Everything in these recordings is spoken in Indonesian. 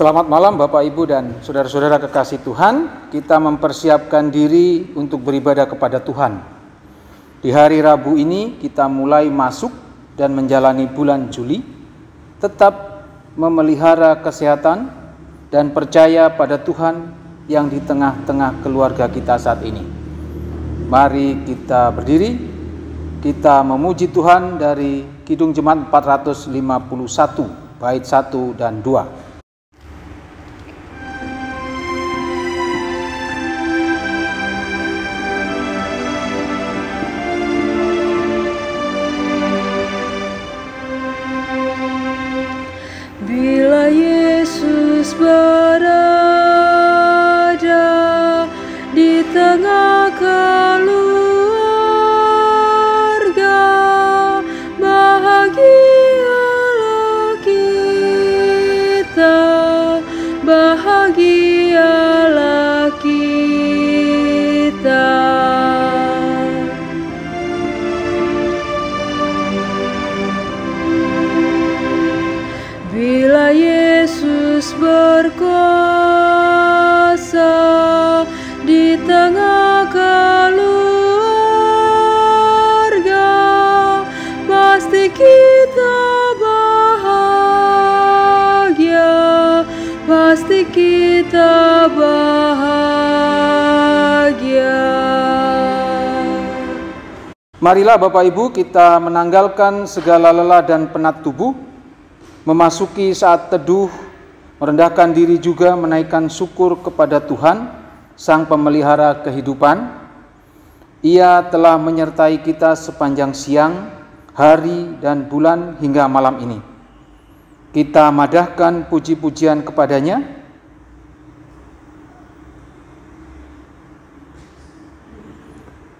Selamat malam Bapak Ibu dan saudara-saudara kekasih Tuhan. Kita mempersiapkan diri untuk beribadah kepada Tuhan. Di hari Rabu ini kita mulai masuk dan menjalani bulan Juli. Tetap memelihara kesehatan dan percaya pada Tuhan yang di tengah-tengah keluarga kita saat ini. Mari kita berdiri. Kita memuji Tuhan dari Kidung Jemaat 451 bait 1 dan 2. Bila Yesus berada di tengah keluarga, bahagialah kita, bahagialah kita. Bila Yesus berkuasa di tengah keluarga, pasti kita bahagia, pasti kita bahagia. Marilah Bapak Ibu kita menanggalkan segala lelah dan penat tubuh, memasuki saat teduh, merendahkan diri juga menaikkan syukur kepada Tuhan, Sang Pemelihara kehidupan. Ia telah menyertai kita sepanjang siang, hari, dan bulan hingga malam ini. Kita madahkan puji-pujian kepadanya.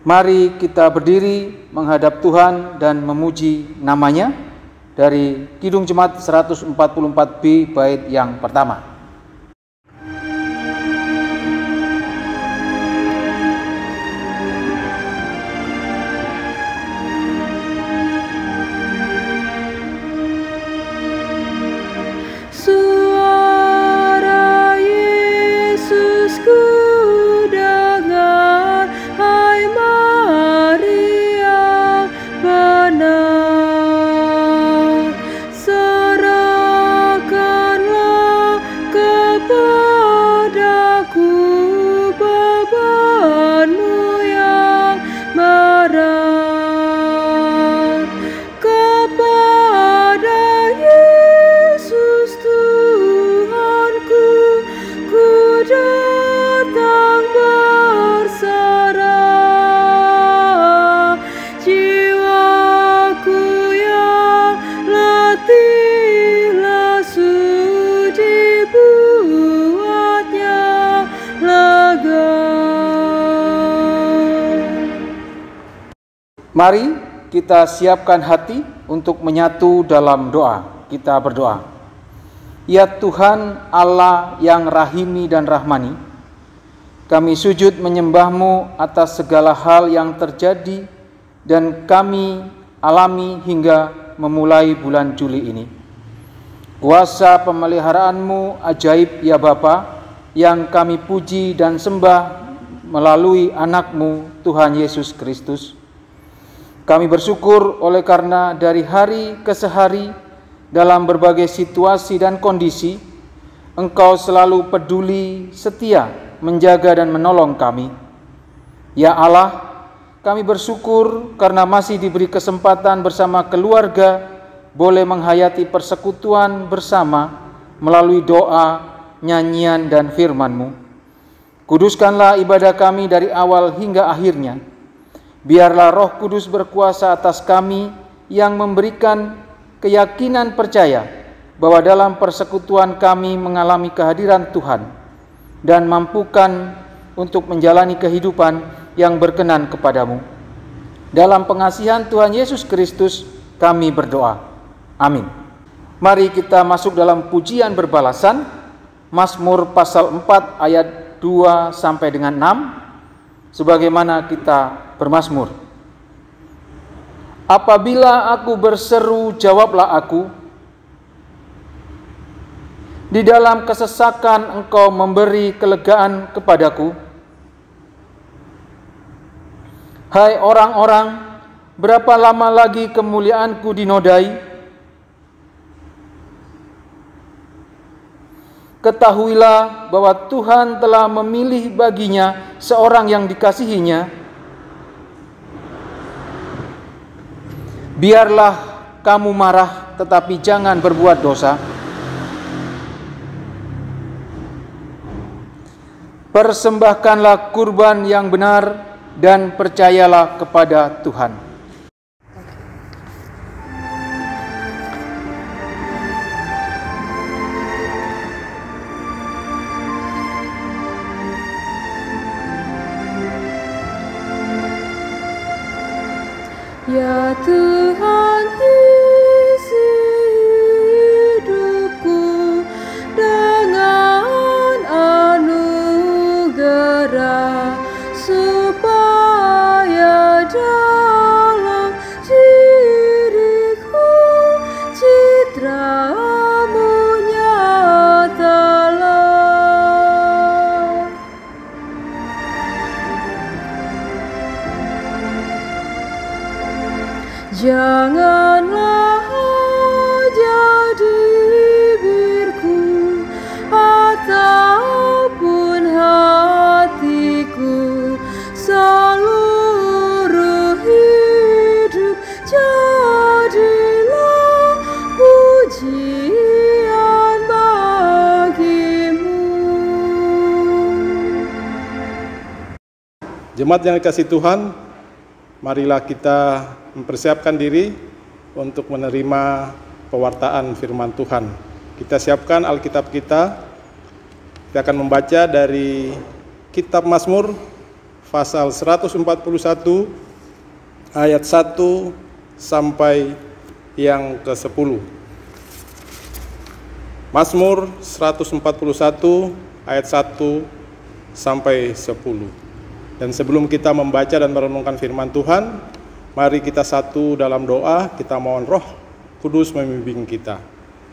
Mari kita berdiri menghadap Tuhan dan memuji namanya. Dari Kidung Jemaat 144B bait yang pertama. Suara Yesus ku dengar, hai Maria benar. Mari kita siapkan hati untuk menyatu dalam doa. Kita berdoa. Ya Tuhan Allah yang rahimi dan rahmani, kami sujud menyembah-Mu atas segala hal yang terjadi dan kami alami hingga memulai bulan Juli ini. Kuasa pemeliharaan-Mu ajaib ya Bapa, yang kami puji dan sembah melalui anak-Mu Tuhan Yesus Kristus. Kami bersyukur oleh karena dari hari ke hari dalam berbagai situasi dan kondisi, Engkau selalu peduli, setia, menjaga dan menolong kami. Ya Allah, kami bersyukur karena masih diberi kesempatan bersama keluarga, boleh menghayati persekutuan bersama melalui doa, nyanyian dan firman-Mu. Kuduskanlah ibadah kami dari awal hingga akhirnya. Biarlah Roh Kudus berkuasa atas kami yang memberikan keyakinan percaya bahwa dalam persekutuan kami mengalami kehadiran Tuhan dan mampukan untuk menjalani kehidupan yang berkenan kepadamu. Dalam pengasihan Tuhan Yesus Kristus kami berdoa. Amin. Mari kita masuk dalam pujian berbalasan, Mazmur pasal 4 ayat 2 sampai dengan 6, sebagaimana kita bermazmur. Apabila aku berseru, jawablah aku. Di dalam kesesakan Engkau memberi kelegaan kepadaku. Hai orang-orang, berapa lama lagi kemuliaanku dinodai? Ketahuilah bahwa Tuhan telah memilih baginya seorang yang dikasihinya. Biarlah kamu marah, tetapi jangan berbuat dosa. Persembahkanlah kurban yang benar dan percayalah kepada Tuhan. Ya Tuhan, isi hidupku dengan anugerah, supaya dalam diriku citra-Mu nyatalah. Janganlah jadi bibirku ataupun hatiku, seluruh hidup jadilah pujian bagi-Mu. Jemaat yang dikasihi Tuhan, marilah kita mempersiapkan diri untuk menerima pewartaan firman Tuhan. Kita siapkan Alkitab kita. Kita akan membaca dari Kitab Mazmur pasal 141 ayat 1 sampai yang ke-10. Mazmur 141 ayat 1 sampai 10. Dan sebelum kita membaca dan merenungkan firman Tuhan, mari kita satu dalam doa. Kita mohon Roh Kudus membimbing kita.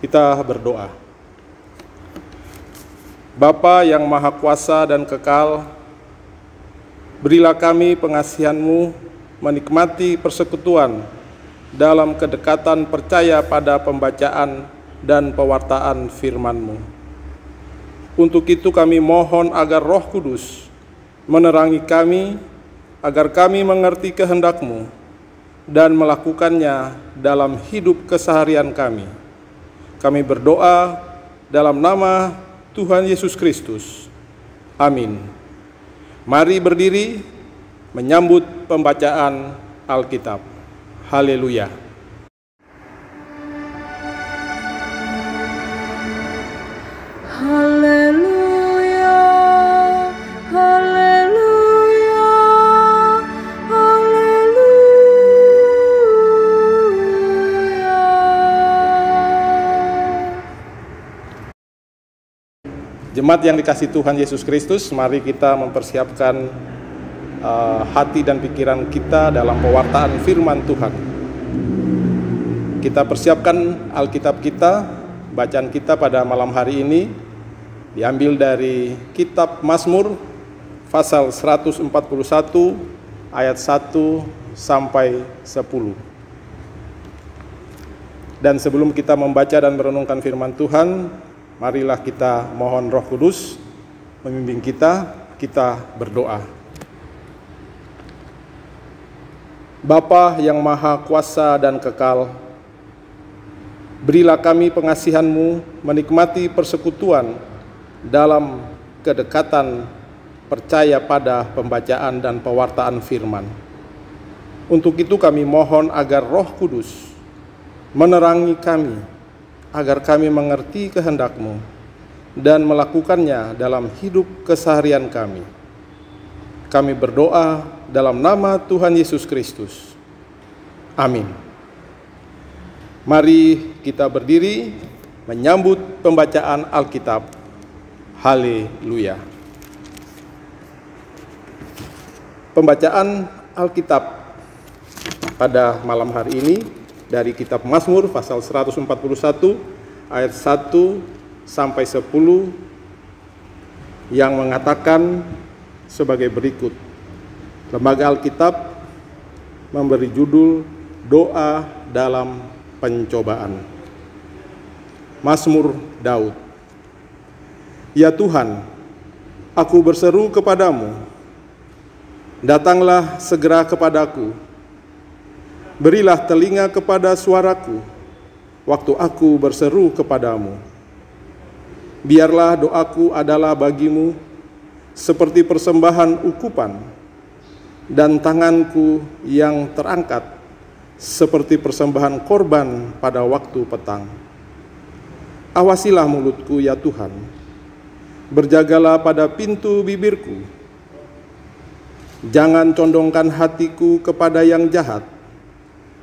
Kita berdoa. Bapa yang Maha Kuasa dan Kekal, berilah kami pengasihan-Mu menikmati persekutuan dalam kedekatan percaya pada pembacaan dan pewartaan firman-Mu. Untuk itu kami mohon agar Roh Kudus menerangi kami, agar kami mengerti kehendak-Mu dan melakukannya dalam hidup keseharian kami. Kami berdoa dalam nama Tuhan Yesus Kristus. Amin. Mari berdiri menyambut pembacaan Alkitab. Haleluya. Haleluya, haleluya, haleluya. Jemaat yang dikasihi Tuhan Yesus Kristus, mari kita mempersiapkan hati dan pikiran kita dalam pewartaan firman Tuhan. Kita persiapkan Alkitab kita. Bacaan kita pada malam hari ini diambil dari Kitab Mazmur pasal 141 ayat 1 sampai 10. Dan sebelum kita membaca dan merenungkan firman Tuhan, marilah kita mohon Roh Kudus membimbing kita. Kita berdoa. Bapa yang Maha Kuasa dan Kekal, berilah kami pengasihan-Mu menikmati persekutuan dalam kedekatan percaya pada pembacaan dan pewartaan firman. Untuk itu kami mohon agar Roh Kudus menerangi kami, agar kami mengerti kehendak-Mu dan melakukannya dalam hidup keseharian kami. Kami berdoa dalam nama Tuhan Yesus Kristus. Amin. Mari kita berdiri menyambut pembacaan Alkitab. Haleluya. Pembacaan Alkitab pada malam hari ini dari kitab Mazmur pasal 141 ayat 1 sampai 10 yang mengatakan sebagai berikut. Lembaga Alkitab memberi judul Doa dalam Pencobaan. Mazmur Daud. Ya Tuhan, aku berseru kepadamu, datanglah segera kepadaku. Berilah telinga kepada suaraku, waktu aku berseru kepadamu. Biarlah doaku adalah bagimu seperti persembahan ukupan, dan tanganku yang terangkat seperti persembahan korban pada waktu petang. Awasilah mulutku ya Tuhan, berjagalah pada pintu bibirku. Jangan condongkan hatiku kepada yang jahat,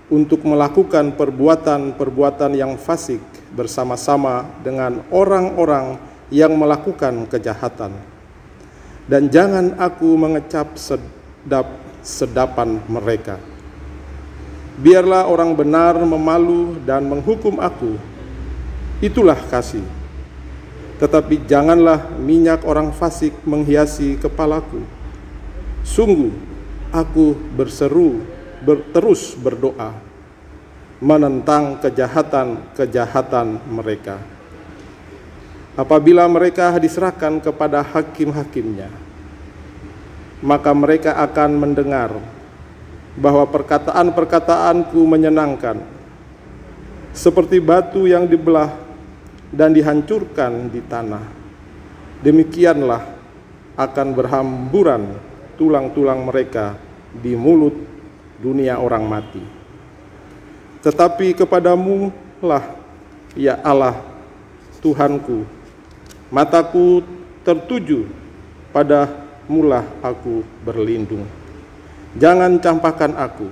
untuk melakukan perbuatan-perbuatan yang fasik bersama-sama dengan orang-orang yang melakukan kejahatan. Dan jangan aku mengecap sedap-sedapan mereka. Biarlah orang benar memalu dan menghukum aku, itulah kasih. Tetapi janganlah minyak orang fasik menghiasi kepalaku. Sungguh, aku terus berdoa, menentang kejahatan-kejahatan mereka. Apabila mereka diserahkan kepada hakim-hakimnya, maka mereka akan mendengar bahwa perkataan-perkataanku menyenangkan, seperti batu yang dibelah dan dihancurkan di tanah. Demikianlah akan berhamburan tulang-tulang mereka di mulut dunia orang mati. Tetapi kepadamu lah, ya Allah Tuhanku, mataku tertuju, padamulah aku berlindung. Jangan campakkan aku.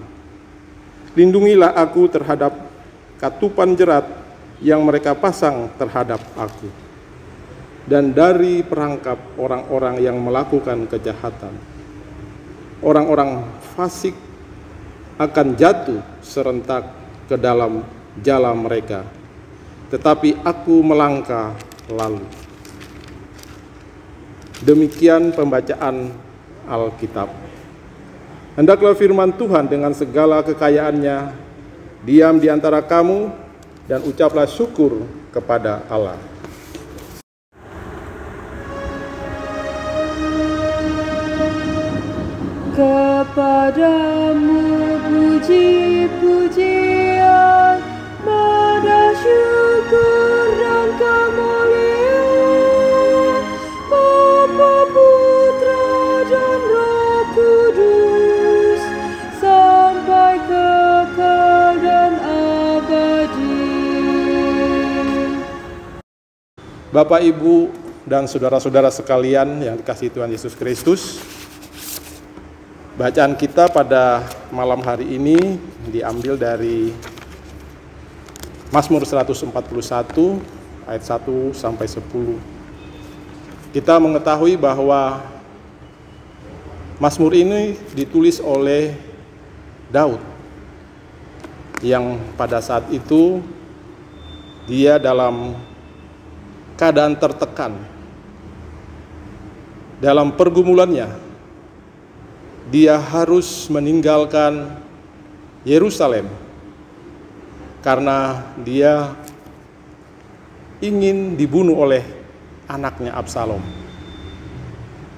Lindungilah aku terhadap katupan jerat yang mereka pasang terhadap aku, dan dari perangkap orang-orang yang melakukan kejahatan. Orang-orang fasik akan jatuh serentak ke dalam jala mereka, tetapi aku melangkah lalu. Demikian pembacaan Alkitab. Hendaklah firman Tuhan dengan segala kekayaannya diam di antara kamu, dan ucaplah syukur kepada Allah. Kepadamu puji-pujian, nada syukur dan kemuliaan, Bapa, Putra, dan Roh Kudus, sampai kekal dan abadi. Bapak, Ibu, dan saudara-saudara sekalian yang dikasihi Tuhan Yesus Kristus, bacaan kita pada malam hari ini diambil dari Mazmur 141 ayat 1 sampai 10. Kita mengetahui bahwa Mazmur ini ditulis oleh Daud, yang pada saat itu dia dalam keadaan tertekan. Dalam pergumulannya, dia harus meninggalkan Yerusalem karena dia ingin dibunuh oleh anaknya Absalom.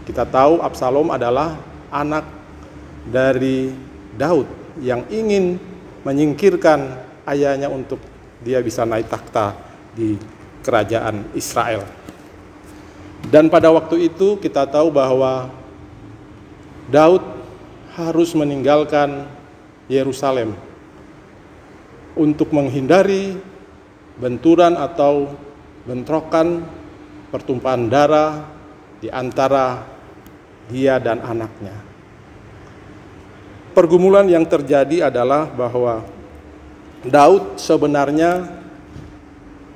Kita tahu Absalom adalah anak dari Daud yang ingin menyingkirkan ayahnya untuk dia bisa naik takhta di kerajaan Israel. Dan pada waktu itu kita tahu bahwa Daud harus meninggalkan Yerusalem untuk menghindari benturan atau bentrokan, pertumpahan darah di antara dia dan anaknya. Pergumulan yang terjadi adalah bahwa Daud sebenarnya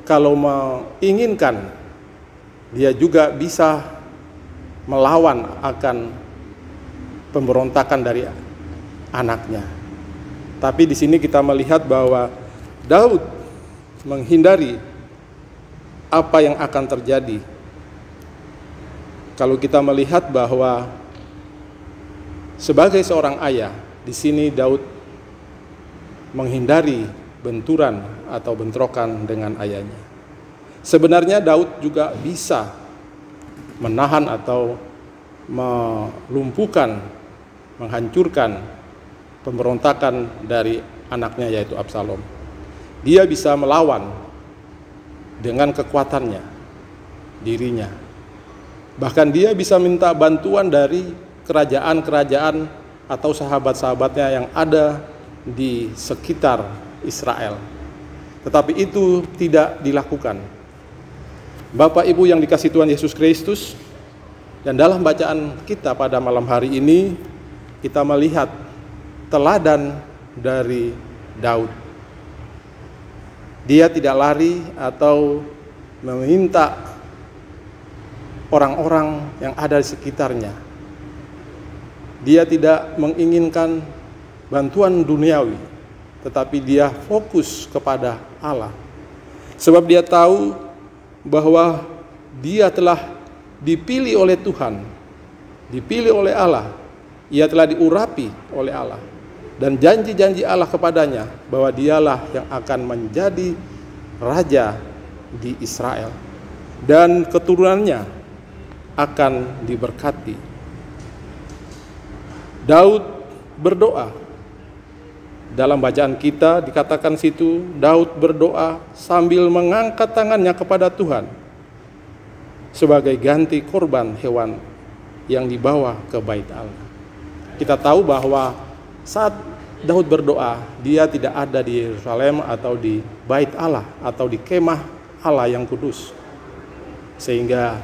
kalau menginginkan, dia juga bisa melawan akan pemberontakan dari anaknya. Tapi di sini kita melihat bahwa Daud menghindari apa yang akan terjadi. Kalau kita melihat bahwa sebagai seorang ayah, di sini Daud menghindari benturan atau bentrokan dengan ayahnya. Sebenarnya Daud juga bisa menahan atau melumpuhkan, menghancurkan pemberontakan dari anaknya yaitu Absalom. Dia bisa melawan dengan kekuatannya, dirinya. Bahkan dia bisa minta bantuan dari kerajaan-kerajaan atau sahabat-sahabatnya yang ada di sekitar Israel. Tetapi itu tidak dilakukan. Bapak Ibu yang dikasihi Tuhan Yesus Kristus, dan dalam bacaan kita pada malam hari ini, kita melihat teladan dari Daud. Dia tidak lari atau meminta orang-orang yang ada di sekitarnya. Dia tidak menginginkan bantuan duniawi, tetapi dia fokus kepada Allah. Sebab dia tahu bahwa dia telah dipilih oleh Tuhan, dipilih oleh Allah. Ia telah diurapi oleh Allah. Dan janji-janji Allah kepadanya bahwa dialah yang akan menjadi raja di Israel. Dan keturunannya akan diberkati. Daud berdoa. Dalam bacaan kita dikatakan situ, Daud berdoa sambil mengangkat tangannya kepada Tuhan sebagai ganti korban hewan yang dibawa ke bait Allah. Kita tahu bahwa saat Daud berdoa, dia tidak ada di Yerusalem atau di bait Allah atau di kemah Allah yang kudus. Sehingga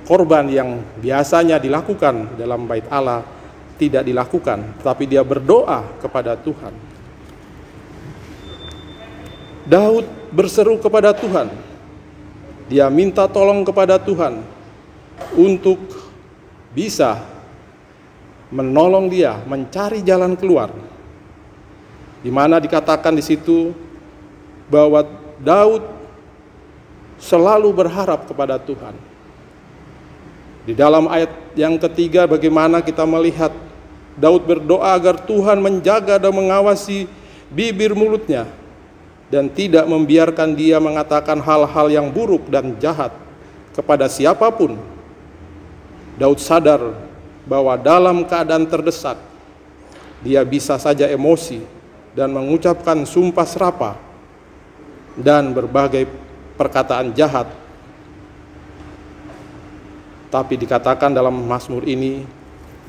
korban yang biasanya dilakukan dalam bait Allah tidak dilakukan, tetapi dia berdoa kepada Tuhan. Daud berseru kepada Tuhan. Dia minta tolong kepada Tuhan untuk bisa menolong dia mencari jalan keluar. Di mana dikatakan di situ bahwa Daud selalu berharap kepada Tuhan. Di dalam ayat yang ketiga, bagaimana kita melihat Daud berdoa agar Tuhan menjaga dan mengawasi bibir mulutnya dan tidak membiarkan dia mengatakan hal-hal yang buruk dan jahat kepada siapapun. Daud sadar bahwa dalam keadaan terdesak, dia bisa saja emosi dan mengucapkan sumpah serapah dan berbagai perkataan jahat. Tapi dikatakan dalam Mazmur ini,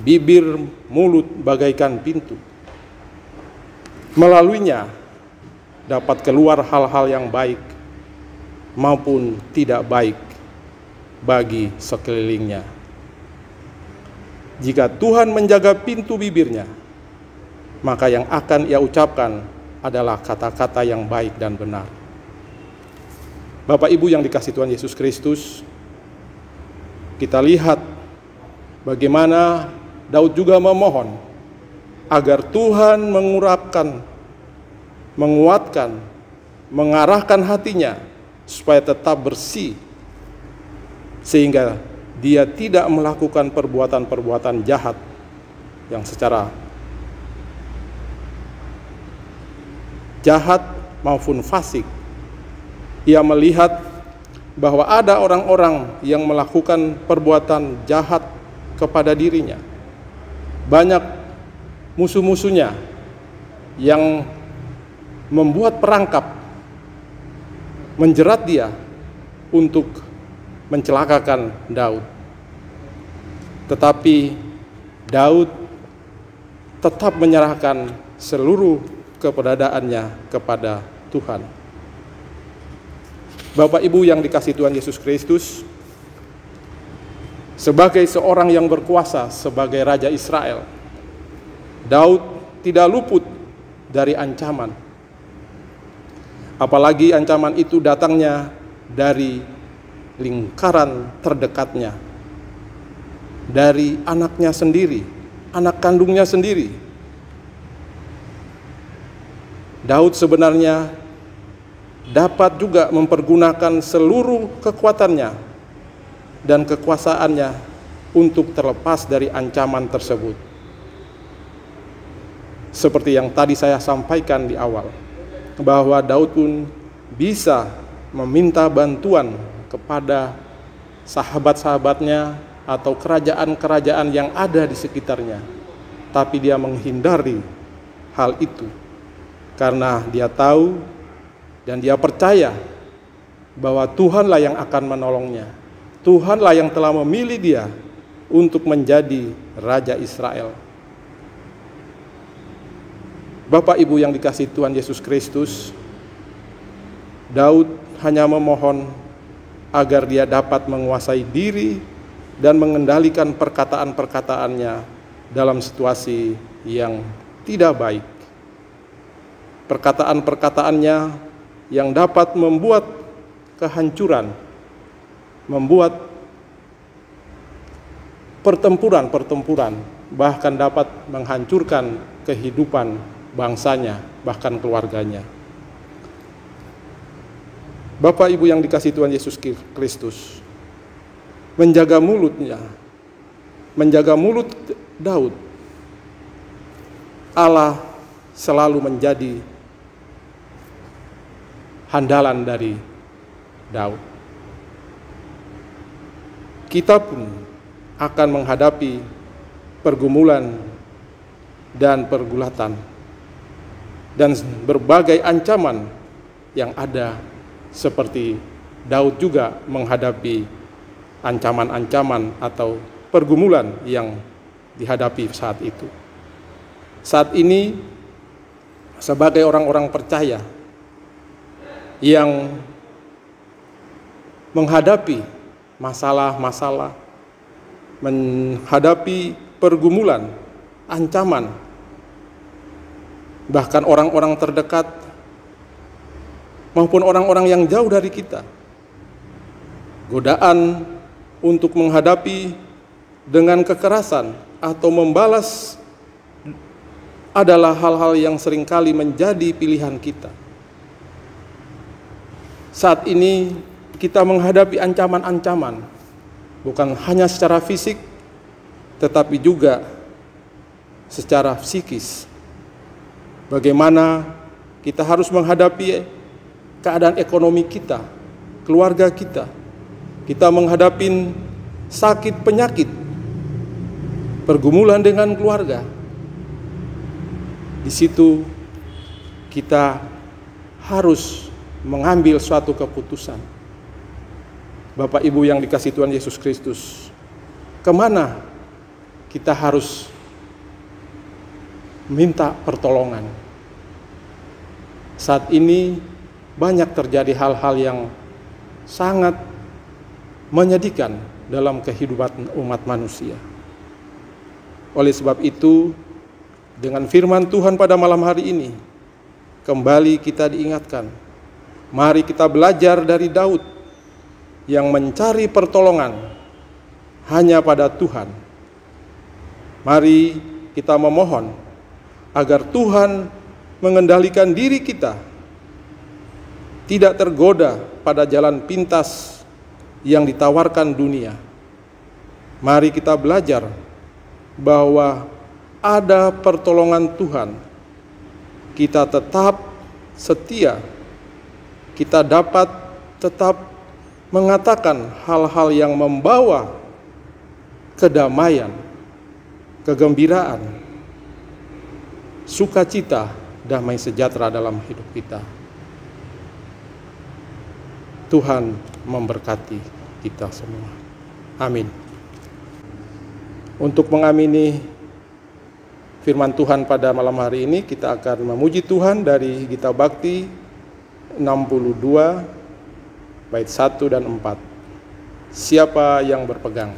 bibir mulut bagaikan pintu. Melaluinya dapat keluar hal-hal yang baik maupun tidak baik bagi sekelilingnya. Jika Tuhan menjaga pintu bibirnya, maka yang akan ia ucapkan adalah kata-kata yang baik dan benar. Bapak Ibu yang dikasihi Tuhan Yesus Kristus, kita lihat bagaimana Daud juga memohon agar Tuhan mengurapkan, menguatkan, mengarahkan hatinya supaya tetap bersih, sehingga dia tidak melakukan perbuatan-perbuatan jahat yang secara jahat maupun fasik. Ia melihat bahwa ada orang-orang yang melakukan perbuatan jahat kepada dirinya. Banyak musuh-musuhnya yang membuat perangkap menjerat dia untuk mencelakakan Daud. Tetapi Daud tetap menyerahkan seluruh keberadaannya kepada Tuhan. Bapak Ibu yang dikasihi Tuhan Yesus Kristus, Sebagai seorang yang berkuasa sebagai Raja Israel, Daud tidak luput dari ancaman. Apalagi ancaman itu datangnya dari lingkaran terdekatnya, dari anaknya sendiri, anak kandungnya sendiri. Daud sebenarnya dapat juga mempergunakan seluruh kekuatannya dan kekuasaannya untuk terlepas dari ancaman tersebut. Seperti yang tadi saya sampaikan di awal, bahwa Daud pun bisa meminta bantuan kepada sahabat-sahabatnya atau kerajaan-kerajaan yang ada di sekitarnya. Tapi dia menghindari hal itu karena dia tahu dan dia percaya bahwa Tuhanlah yang akan menolongnya. Tuhanlah yang telah memilih dia untuk menjadi Raja Israel. Bapak Ibu yang dikasihi Tuhan Yesus Kristus, Daud hanya memohon agar dia dapat menguasai diri dan mengendalikan perkataan-perkataannya dalam situasi yang tidak baik. Perkataan-perkataannya yang dapat membuat kehancuran, membuat pertempuran-pertempuran, bahkan dapat menghancurkan kehidupan bangsanya, bahkan keluarganya. Bapak Ibu yang dikasihi Tuhan Yesus Kristus, menjaga mulutnya, menjaga mulut Daud, Allah selalu menjadi handalan dari Daud. Kita pun akan menghadapi pergumulan dan pergulatan dan berbagai ancaman yang ada, seperti Daud juga menghadapi ancaman-ancaman atau pergumulan yang dihadapi saat itu. Saat ini, sebagai orang-orang percaya yang menghadapi masalah-masalah, menghadapi pergumulan, ancaman, bahkan orang-orang terdekat maupun orang-orang yang jauh dari kita, godaan untuk menghadapi dengan kekerasan atau membalas adalah hal-hal yang seringkali menjadi pilihan kita. Saat ini kita menghadapi ancaman-ancaman, bukan hanya secara fisik, tetapi juga secara psikis. Bagaimana kita harus menghadapi keadaan ekonomi kita, keluarga kita. Kita menghadapi sakit penyakit, pergumulan dengan keluarga. Di situ kita harus mengambil suatu keputusan. Bapak Ibu yang dikasihi Tuhan Yesus Kristus, kemana kita harus minta pertolongan? Saat ini banyak terjadi hal-hal yang sangat menyedihkan dalam kehidupan umat manusia. Oleh sebab itu, dengan firman Tuhan pada malam hari ini, kembali kita diingatkan, mari kita belajar dari Daud yang mencari pertolongan hanya pada Tuhan. Mari kita memohon agar Tuhan mengendalikan diri kita, tidak tergoda pada jalan pintas yang ditawarkan dunia. Mari kita belajar bahwa ada pertolongan Tuhan. Kita tetap setia, kita dapat tetap mengatakan hal-hal yang membawa kedamaian, kegembiraan, sukacita, damai sejahtera dalam hidup kita. Tuhan memberkati kita semua. Amin. Untuk mengamini firman Tuhan pada malam hari ini, kita akan memuji Tuhan dari Gita Bakti 62 bait 1 dan 4. Siapa yang berpegang?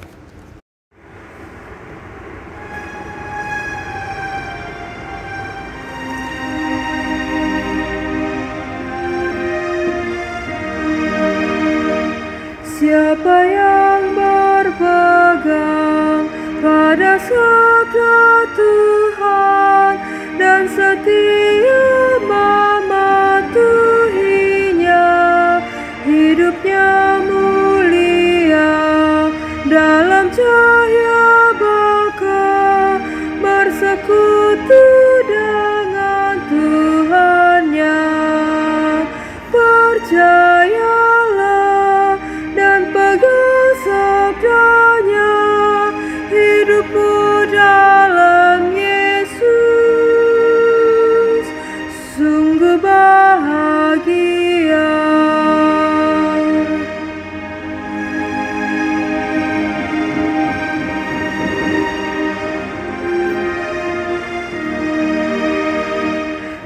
setia mematuhinya, hidupnya mulia dalam cahaya baka, bersekutu dengan Tuhannya. Percayalah dan pegang sabdanya, hidupmu dalam Yesus sungguh bahagia.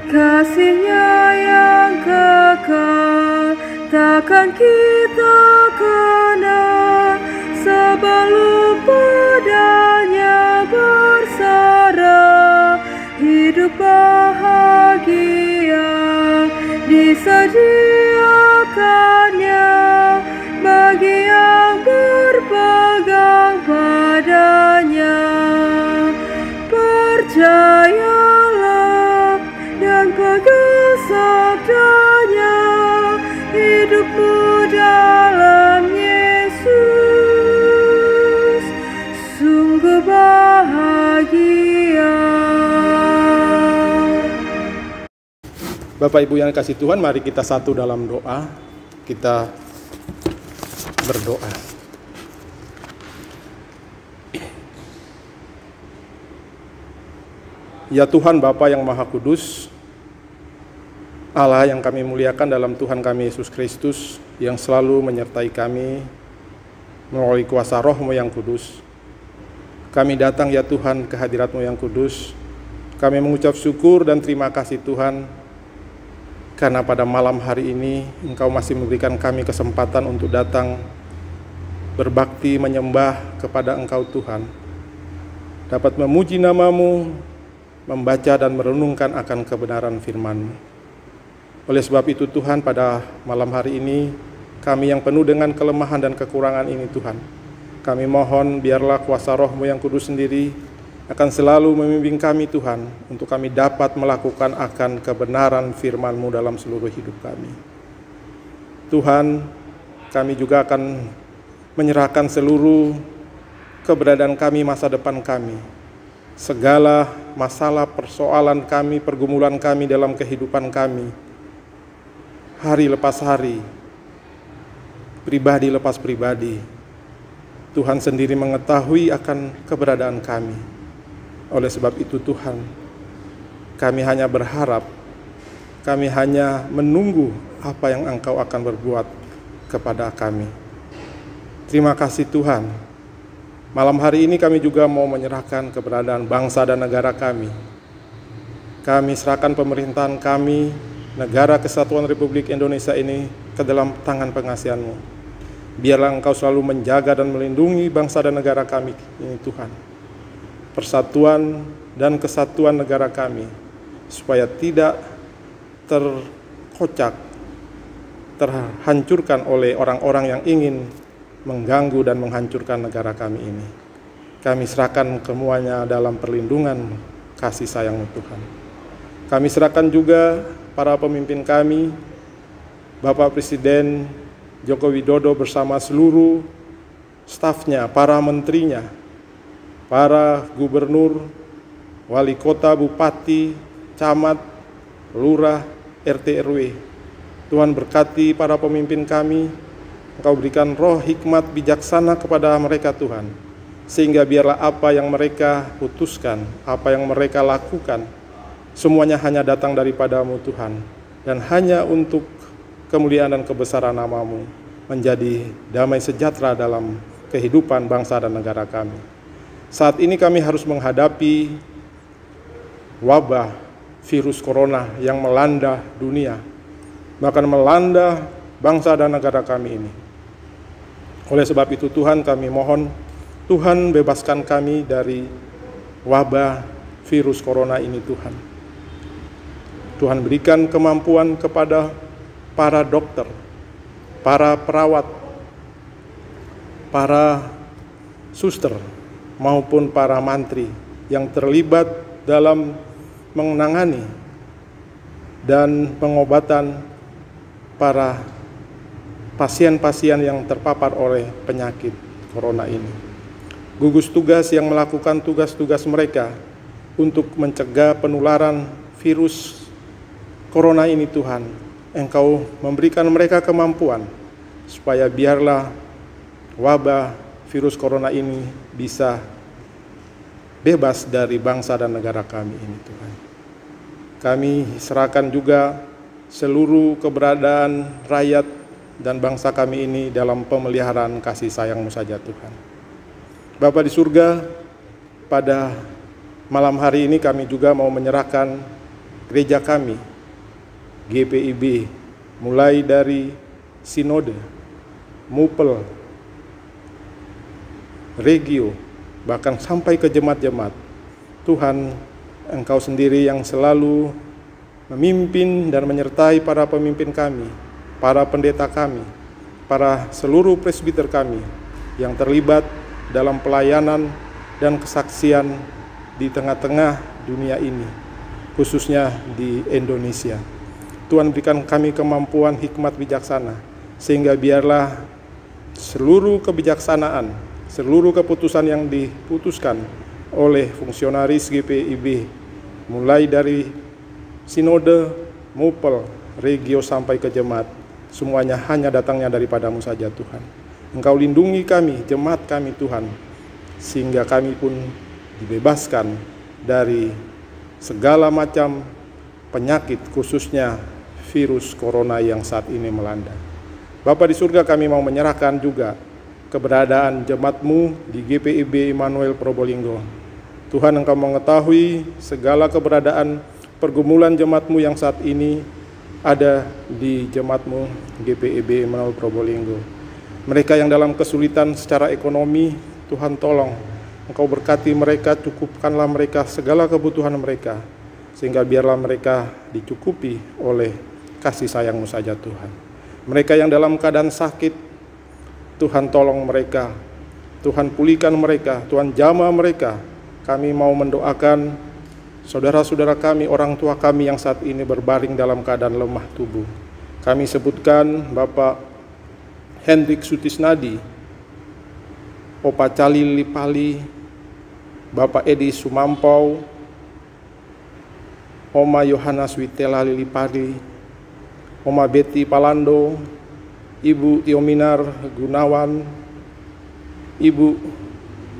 Kasih-Nya yang kekal takkan kita kenal sebelum padanya bersarah. Hidup bahagia disediakannya bagi yang berpegang padanya. Percayalah dan pegang sabdanya, hidupmu dalam Yesus sungguh bahagia. Bapak Ibu yang kasih Tuhan, mari kita satu dalam doa. Kita berdoa. Ya Tuhan Bapa yang Maha Kudus, Allah yang kami muliakan dalam Tuhan kami Yesus Kristus, yang selalu menyertai kami melalui kuasa Roh-Mu yang kudus. Kami datang ya Tuhan ke hadirat-Mu yang kudus. Kami mengucap syukur dan terima kasih Tuhan, karena pada malam hari ini Engkau masih memberikan kami kesempatan untuk datang berbakti menyembah kepada Engkau Tuhan, dapat memuji nama-Mu, membaca dan merenungkan akan kebenaran firman-Mu. Oleh sebab itu Tuhan, pada malam hari ini kami yang penuh dengan kelemahan dan kekurangan ini Tuhan, kami mohon biarlah kuasa Roh-Mu yang kudus sendiri akan selalu membimbing kami Tuhan, untuk kami dapat melakukan akan kebenaran firman-Mu dalam seluruh hidup kami. Tuhan, kami juga akan menyerahkan seluruh keberadaan kami, masa depan kami, segala masalah, persoalan kami, pergumulan kami dalam kehidupan kami, hari lepas hari, pribadi lepas pribadi. Tuhan sendiri mengetahui akan keberadaan kami. Oleh sebab itu Tuhan, kami hanya berharap, kami hanya menunggu apa yang Engkau akan berbuat kepada kami. Terima kasih Tuhan. Malam hari ini kami juga mau menyerahkan keberadaan bangsa dan negara kami. Kami serahkan pemerintahan kami, Negara Kesatuan Republik Indonesia ini ke dalam tangan pengasihan-Mu. Biarlah Engkau selalu menjaga dan melindungi bangsa dan negara kami ini Tuhan. Persatuan dan kesatuan negara kami, supaya tidak terkocak, terhancurkan oleh orang-orang yang ingin mengganggu dan menghancurkan negara kami ini. Kami serahkan semuanya dalam perlindungan kasih sayang Tuhan. Kami serahkan juga para pemimpin kami, Bapak Presiden Joko Widodo bersama seluruh stafnya, para menterinya, para gubernur, wali kota, bupati, camat, lurah, RT RW. Tuhan berkati para pemimpin kami, Engkau berikan roh hikmat bijaksana kepada mereka Tuhan, sehingga biarlah apa yang mereka putuskan, apa yang mereka lakukan, semuanya hanya datang daripada-Mu Tuhan, dan hanya untuk kemuliaan dan kebesaran nama-Mu, menjadi damai sejahtera dalam kehidupan bangsa dan negara kami. Saat ini kami harus menghadapi wabah virus corona yang melanda dunia, bahkan melanda bangsa dan negara kami ini. Oleh sebab itu Tuhan, kami mohon Tuhan bebaskan kami dari wabah virus corona ini Tuhan. Tuhan berikan kemampuan kepada para dokter, para perawat, para suster, maupun para mantri yang terlibat dalam menangani dan pengobatan para pasien-pasien yang terpapar oleh penyakit corona ini. Gugus tugas yang melakukan tugas-tugas mereka untuk mencegah penularan virus corona ini, Tuhan, Engkau memberikan mereka kemampuan supaya biarlah wabah virus corona ini bisa bebas dari bangsa dan negara kami ini, Tuhan. Kami serahkan juga seluruh keberadaan rakyat dan bangsa kami ini dalam pemeliharaan kasih sayang-Mu saja, Tuhan. Bapa di surga, pada malam hari ini kami juga mau menyerahkan gereja kami, GPIB, mulai dari sinode, mupel, regio, bahkan sampai ke jemaat-jemaat. Tuhan, Engkau sendiri yang selalu memimpin dan menyertai para pemimpin kami, para pendeta kami, para seluruh presbiter kami yang terlibat dalam pelayanan dan kesaksian di tengah-tengah dunia ini, khususnya di Indonesia. Tuhan, berikan kami kemampuan hikmat bijaksana, sehingga biarlah seluruh kebijaksanaan, seluruh keputusan yang diputuskan oleh fungsionaris GPIB, mulai dari sinode, mupel, regio sampai ke jemaat, semuanya hanya datangnya daripada-Mu saja, Tuhan. Engkau lindungi kami, jemaat kami, Tuhan, sehingga kami pun dibebaskan dari segala macam penyakit, khususnya virus corona yang saat ini melanda. Bapa di surga, kami mau menyerahkan juga keberadaan jemaat-Mu di GPIB Immanuel Probolinggo. Tuhan, Engkau mengetahui segala keberadaan pergumulan jemaat-Mu yang saat ini ada di jemaat-Mu GPIB Immanuel Probolinggo. Mereka yang dalam kesulitan secara ekonomi, Tuhan tolong Engkau berkati mereka, cukupkanlah mereka segala kebutuhan mereka, sehingga biarlah mereka dicukupi oleh kasih sayang-Mu saja, Tuhan. Mereka yang dalam keadaan sakit, Tuhan tolong mereka, Tuhan pulihkan mereka, Tuhan jamah mereka. Kami mau mendoakan saudara-saudara kami, orang tua kami yang saat ini berbaring dalam keadaan lemah tubuh. Kami sebutkan Bapak Hendrik Sutisnadi, Opa Cali Lipali, Bapak Edi Sumampau, Oma Yohanes Witela Lilipari, Oma Betty Palando, Ibu Tiominar Gunawan, Ibu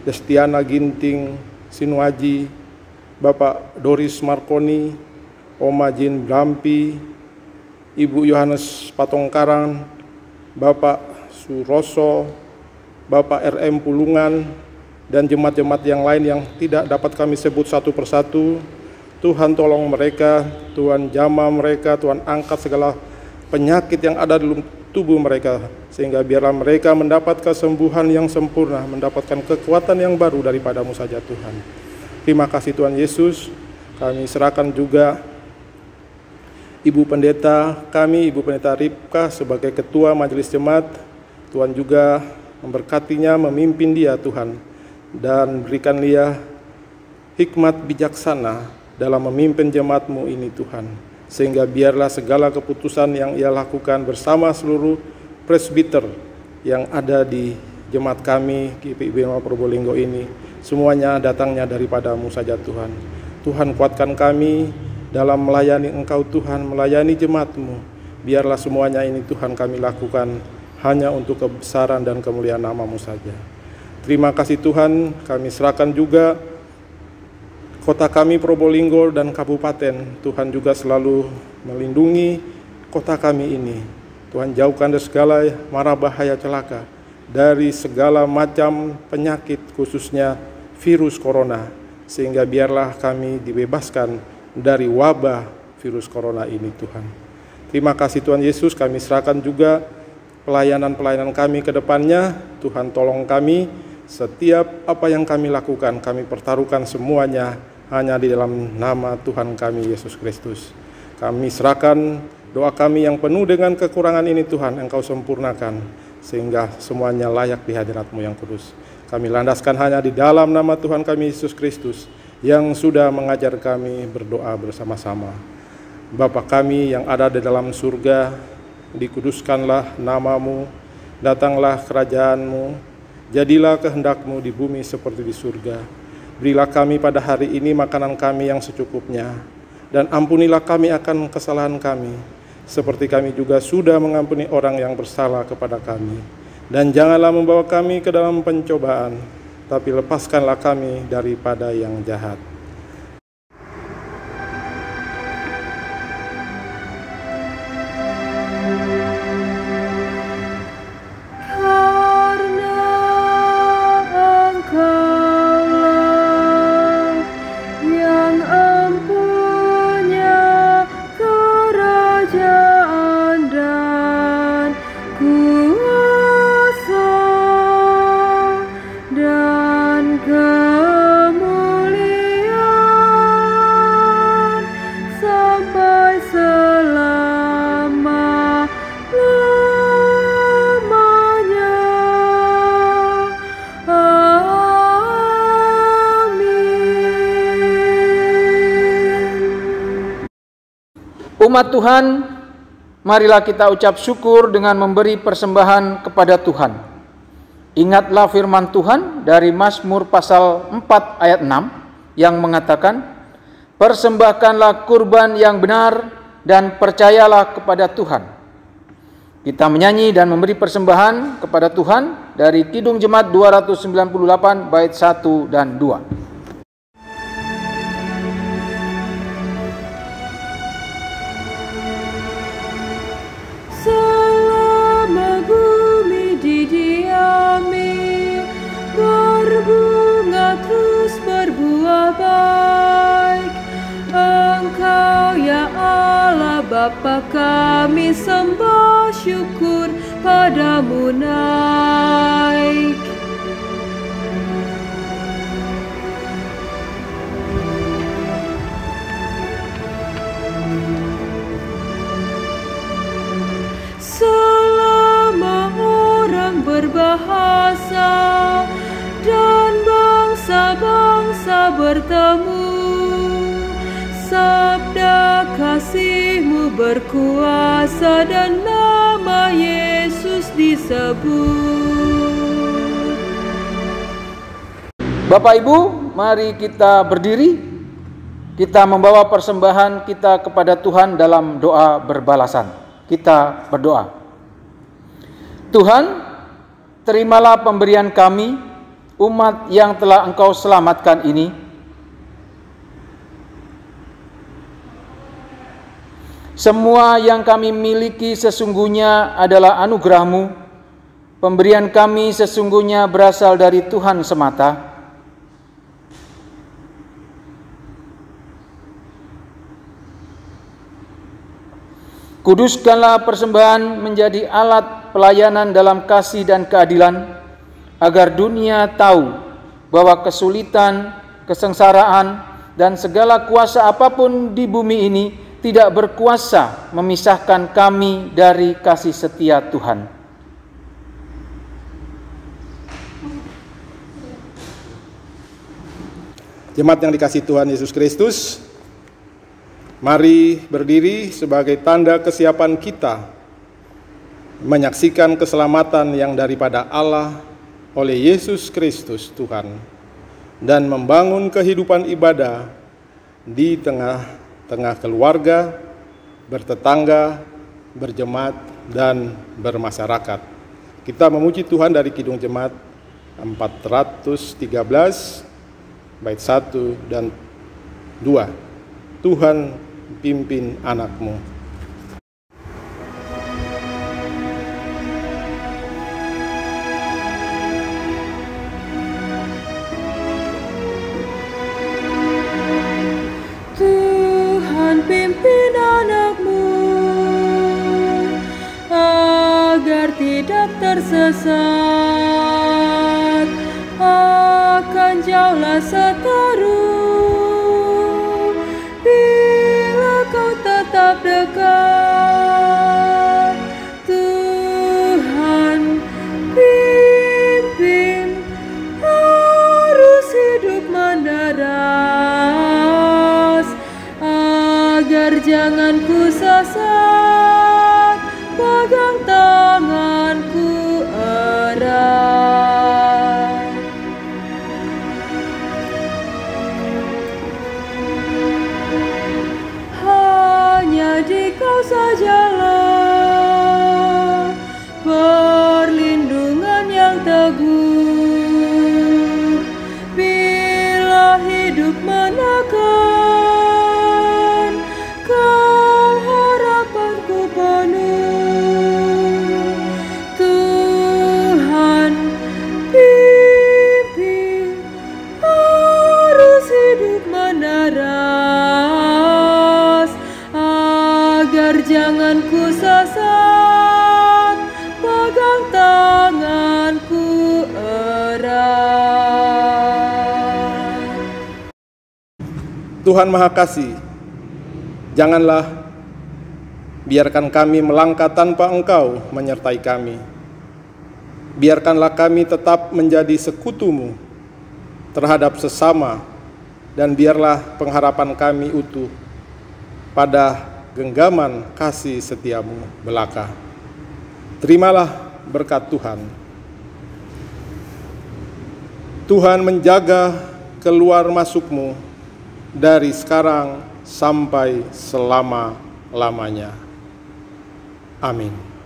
Destiana Ginting Sinuaji, Bapak Doris Marconi, Oma Jin Blampi, Ibu Yohanes Patongkarang, Bapak Suroso, Bapak RM Pulungan, dan jemaat-jemaat yang lain yang tidak dapat kami sebut satu persatu. Tuhan tolong mereka, Tuhan jamah mereka, Tuhan angkat segala penyakit yang ada dalam tubuh mereka, sehingga biarlah mereka mendapat kesembuhan yang sempurna, mendapatkan kekuatan yang baru daripada-Mu saja, Tuhan. Terima kasih Tuhan Yesus. Kami serahkan juga Ibu Pendeta kami, Ibu Pendeta Ripka sebagai Ketua Majelis Jemaat. Tuhan juga memberkatinya, memimpin dia, Tuhan, dan berikan dia hikmat bijaksana dalam memimpin jemaat-Mu ini, Tuhan, sehingga biarlah segala keputusan yang ia lakukan bersama seluruh presbiter yang ada di jemaat kami GPIB Probolinggo ini, semuanya datangnya daripada-Mu saja, Tuhan. Tuhan, kuatkan kami dalam melayani Engkau, Tuhan, melayani jemaat-Mu. Biarlah semuanya ini, Tuhan, kami lakukan hanya untuk kebesaran dan kemuliaan nama-Mu saja. Terima kasih Tuhan, kami serahkan juga kota kami Probolinggo dan kabupaten. Tuhan juga selalu melindungi kota kami ini. Tuhan, jauhkan dari segala mara bahaya celaka, dari segala macam penyakit, khususnya virus corona, sehingga biarlah kami dibebaskan dari wabah virus corona ini, Tuhan. Terima kasih Tuhan Yesus, kami serahkan juga pelayanan-pelayanan kami ke depannya. Tuhan, tolong kami, setiap apa yang kami lakukan, kami pertaruhkan semuanya hanya di dalam nama Tuhan kami Yesus Kristus. Kami serahkan doa kami yang penuh dengan kekurangan ini, Tuhan, Engkau sempurnakan, sehingga semuanya layak di hadirat-Mu yang kudus. Kami landaskan hanya di dalam nama Tuhan kami Yesus Kristus, yang sudah mengajar kami berdoa bersama-sama. Bapa kami yang ada di dalam surga, dikuduskanlah namamu, datanglah kerajaan-Mu, jadilah kehendak-Mu di bumi seperti di surga. Berilah kami pada hari ini makanan kami yang secukupnya, dan ampunilah kami akan kesalahan kami, seperti kami juga sudah mengampuni orang yang bersalah kepada kami. Dan janganlah membawa kami ke dalam pencobaan, tapi lepaskanlah kami daripada yang jahat. Umat Tuhan, marilah kita ucap syukur dengan memberi persembahan kepada Tuhan. Ingatlah firman Tuhan dari Mazmur pasal 4 ayat 6 yang mengatakan, persembahkanlah kurban yang benar dan percayalah kepada Tuhan. Kita menyanyi dan memberi persembahan kepada Tuhan dari Kidung Jemaat 298 bait 1 dan 2. Berbunga terus berbuah baik. Engkau ya Allah Bapa kami sembah, syukur padamu naik. Selama orang berbahasa dan bangsa-bangsa bertemu, sabda kasih-Mu berkuasa dan nama Yesus disebut. Bapak Ibu, mari kita berdiri. Kita membawa persembahan kita kepada Tuhan dalam doa berbalasan. Kita berdoa. Tuhan, terimalah pemberian kami, umat yang telah Engkau selamatkan ini. Semua yang kami miliki sesungguhnya adalah anugerah-Mu. Pemberian kami sesungguhnya berasal dari Tuhan semata. Kuduskanlah persembahan menjadi alat pelayanan dalam kasih dan keadilan, agar dunia tahu bahwa kesulitan, kesengsaraan, dan segala kuasa apapun di bumi ini tidak berkuasa memisahkan kami dari kasih setia Tuhan. Jemaat yang dikasihi Tuhan Yesus Kristus, mari berdiri sebagai tanda kesiapan kita menyaksikan keselamatan yang daripada Allah oleh Yesus Kristus Tuhan, dan membangun kehidupan ibadah di tengah-tengah keluarga, bertetangga, berjemaat, dan bermasyarakat. Kita memuji Tuhan dari Kidung Jemaat 413 bait 1 dan 2. Tuhan pimpin anak-Mu. Tuhan pimpin anak-Mu agar tidak tersesat akan jauhlah seteru bila Kau tetap dekat. Tuhan pimpin arus hidup menderas agar jangan jangan ku sesat, pegang tanganku erat. Tuhan Maha Kasih, janganlah biarkan kami melangkah tanpa Engkau menyertai kami. Biarkanlah kami tetap menjadi sekutu-Mu terhadap sesama, dan biarlah pengharapan kami utuh pada genggaman kasih setia-Mu belaka. Terimalah berkat Tuhan. Tuhan menjaga keluar masuk-Mu dari sekarang sampai selama-lamanya. Amin.